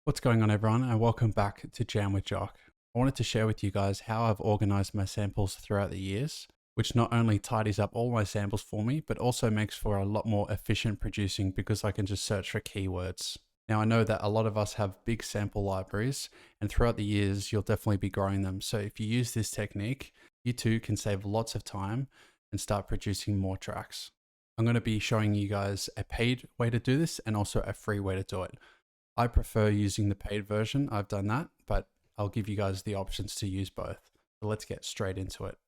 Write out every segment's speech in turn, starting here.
What's going on, everyone, and welcome back to Jam with Jock. I wanted to share with you guys how I've organized my samples throughout the years, which not only tidies up all my samples for me, but also makes for a lot more efficient producing because I can just search for keywords. Now, I know that a lot of us have big sample libraries, and throughout the years, you'll definitely be growing them. So if you use this technique, you too can save lots of time and start producing more tracks. I'm going to be showing you guys a paid way to do this and also a free way to do it. I prefer using the paid version. I've done that, but I'll give you guys the options to use both. So let's get straight into it.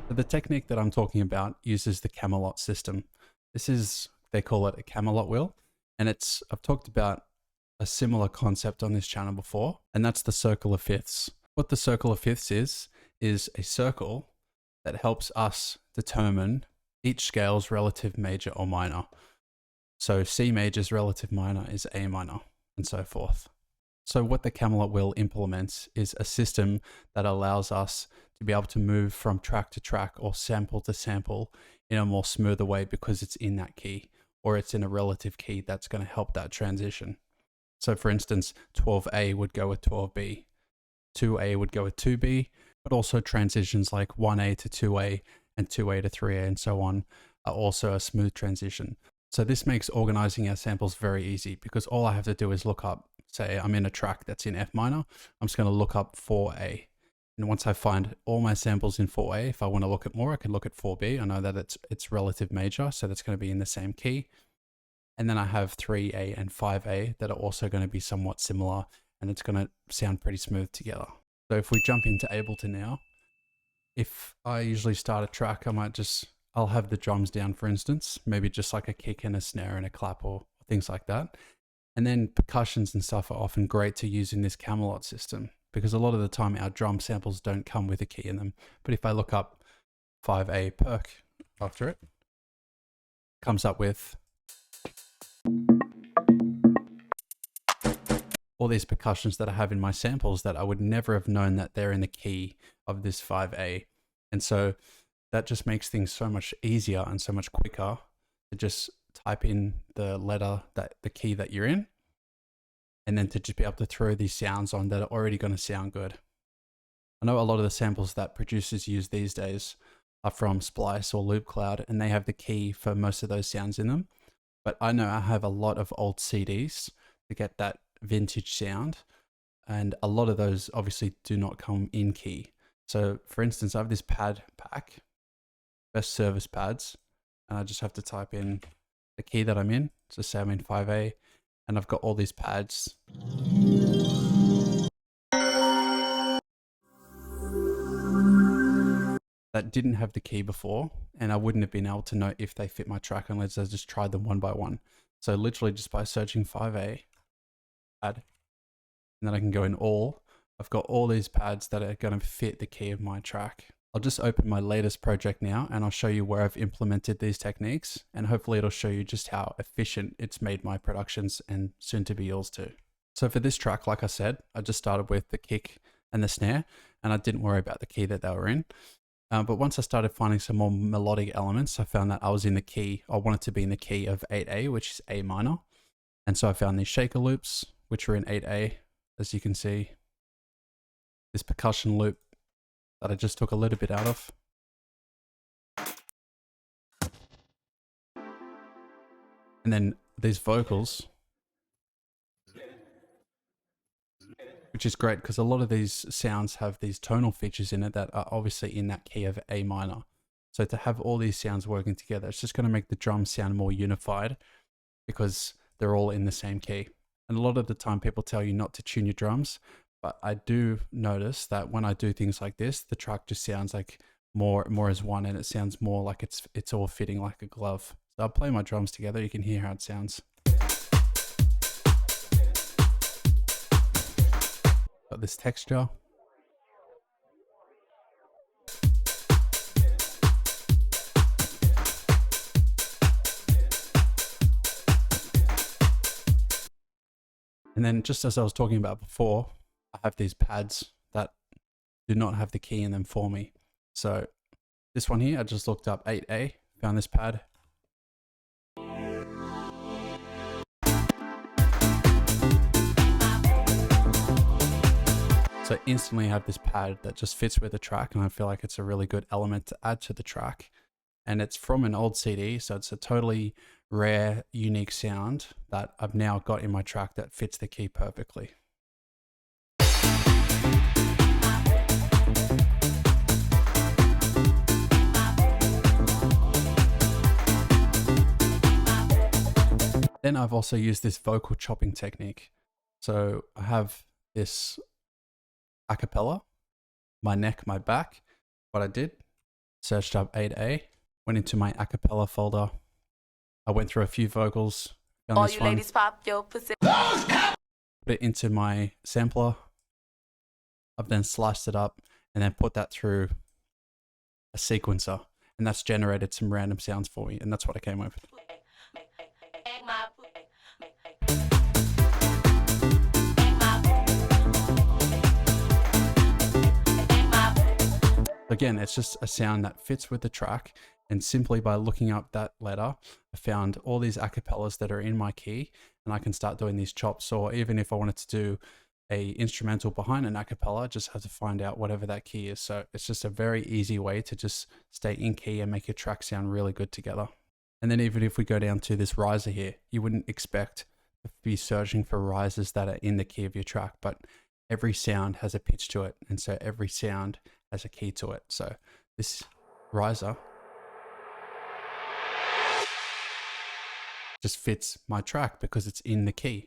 So the technique that I'm talking about uses the Camelot system. They call it a Camelot wheel. And I've talked about a similar concept on this channel before, and that's the circle of fifths. What the circle of fifths is a circle that helps us determine each scale's relative major or minor. So C major's relative minor is A minor, and so forth. So what the Camelot wheel implements is a system that allows us to be able to move from track to track or sample to sample in a more smoother way because it's in that key, or it's in a relative key that's going to help that transition. So for instance, 12A would go with 12B, 2A would go with 2B, but also transitions like 1A to 2A and 2A to 3A and so on are also a smooth transition. So this makes organizing our samples very easy because all I have to do is look up, say I'm in a track that's in F minor, I'm just going to look up 4A. And once I find all my samples in 4A, if I want to look at more, I can look at 4B. I know that it's relative major, so that's going to be in the same key. And then I have 3A and 5A that are also going to be somewhat similar, and it's going to sound pretty smooth together. So if we jump into Ableton now, if I usually start a track, I'll have the drums down, for instance, maybe just like a kick and a snare and a clap or things like that. And then percussions and stuff are often great to use in this Camelot system because a lot of the time our drum samples don't come with a key in them. But if I look up 5A perk after it, comes up with all these percussions that I have in my samples that I would never have known that they're in the key of this 5A. And so that just makes things so much easier and so much quicker to just type in the letter, the key that you're in, and then to just be able to throw these sounds on that are already going to sound good. I know a lot of the samples that producers use these days are from Splice or Loop Cloud, and they have the key for most of those sounds in them. But I know I have a lot of old CDs to get that vintage sound, and a lot of those obviously do not come in key. So for instance, I have this pad pack, best service pads, and I just have to type in the key that I'm in. So say I'm in 5A, and I've got all these pads. That didn't have the key before, and I wouldn't have been able to know if they fit my track unless I just tried them one by one. So literally just by searching 5A pad, and then I can go in all. I've got all these pads that are going to fit the key of my track. I'll just open my latest project now and I'll show you where I've implemented these techniques, and hopefully it'll show you just how efficient it's made my productions and soon to be yours too. So for this track, like I said, I just started with the kick and the snare, and I didn't worry about the key that they were in. But once I started finding some more melodic elements, I found that I was in the key, I wanted to be in the key of 8A, which is A minor. And so I found these shaker loops, which are in 8A, as you can see. This percussion loop that I just took a little bit out of. And then these vocals, which is great because a lot of these sounds have these tonal features in it that are obviously in that key of A minor. So to have all these sounds working together, it's just going to make the drums sound more unified because they're all in the same key. And a lot of the time people tell you not to tune your drums, but I do notice that when I do things like this, the track just sounds like more as one, and it sounds more like it's all fitting like a glove. So I'll play my drums together, you can hear how it sounds. Got this texture. And then just as I was talking about before, I have these pads that do not have the key in them for me. So this one here, I just looked up 8A, found this pad. So I instantly have this pad that just fits with the track, and I feel like it's a really good element to add to the track. And it's from an old CD, so it's a totally rare, unique sound that I've now got in my track that fits the key perfectly. Then I've also used this vocal chopping technique. So I have this a cappella, my neck, my back. What I did, searched up 8A, went into my a cappella folder. I went through a few vocals. Found All this you one, ladies pop your pussy. put it into my sampler. I've then sliced it up and then put that through a sequencer, and that's generated some random sounds for me, and that's what I came up with. Again, it's just a sound that fits with the track, and simply by looking up that letter, I found all these acapellas that are in my key, and I can start doing these chops. Or even if I wanted to do a instrumental behind an acapella, I just have to find out whatever that key is. So it's just a very easy way to just stay in key and make your track sound really good together. And then even if we go down to this riser here, you wouldn't expect to be searching for risers that are in the key of your track, but every sound has a pitch to it, and so every sound has a key to it. So this riser just fits my track because it's in the key.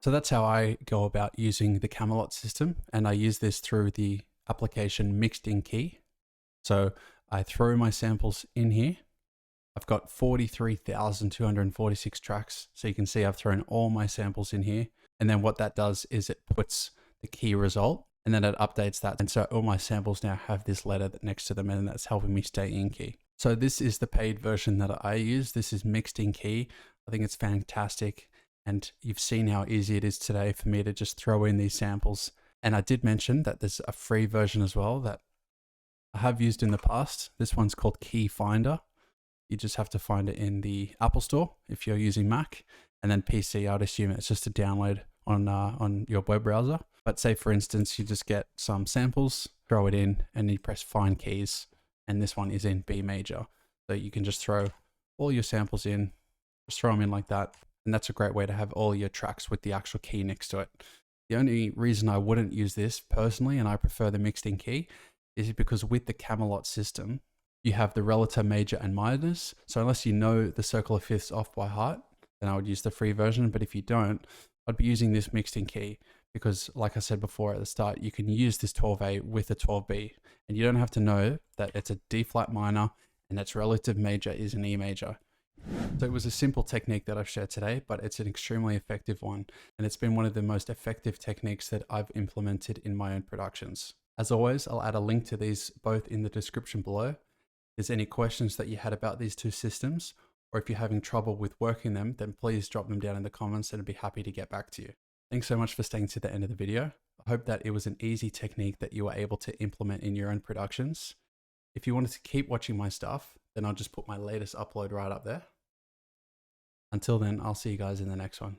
So that's how I go about using the Camelot system, and I use this through the application Mixed in Key. So I throw my samples in here. I've got 43,246 tracks. So you can see I've thrown all my samples in here. And then what that does is it puts the key result, and then it updates that. And so all my samples now have this letter next to them, and that's helping me stay in key. So this is the paid version that I use. This is Mixed in Key. I think it's fantastic. And you've seen how easy it is today for me to just throw in these samples. And I did mention that there's a free version as well that I have used in the past. This one's called Key Finder. You just have to find it in the Apple Store if you're using Mac, and then PC, I'd assume it's just a download on your web browser. But say for instance, you just get some samples, throw it in, and you press Find Keys, and this one is in B major. So you can just throw all your samples in, just throw them in like that. And that's a great way to have all your tracks with the actual key next to it. The only reason I wouldn't use this personally, and I prefer the Mixed in Key, is because with the Camelot system, you have the relative major and minors. So unless you know the circle of fifths off by heart, then I would use the free version. But if you don't, I'd be using this Mixed in Key because, like I said before at the start, you can use this 12A with the 12B, and you don't have to know that it's a D flat minor and its relative major is an E major. So it was a simple technique that I've shared today, but it's an extremely effective one, and it's been one of the most effective techniques that I've implemented in my own productions. As always, I'll add a link to these both in the description below. If there's any questions that you had about these two systems, or if you're having trouble with working them, then please drop them down in the comments and I'd be happy to get back to you. Thanks so much for staying to the end of the video. I hope that it was an easy technique that you were able to implement in your own productions. If you wanted to keep watching my stuff, then I'll just put my latest upload right up there. Until then, I'll see you guys in the next one.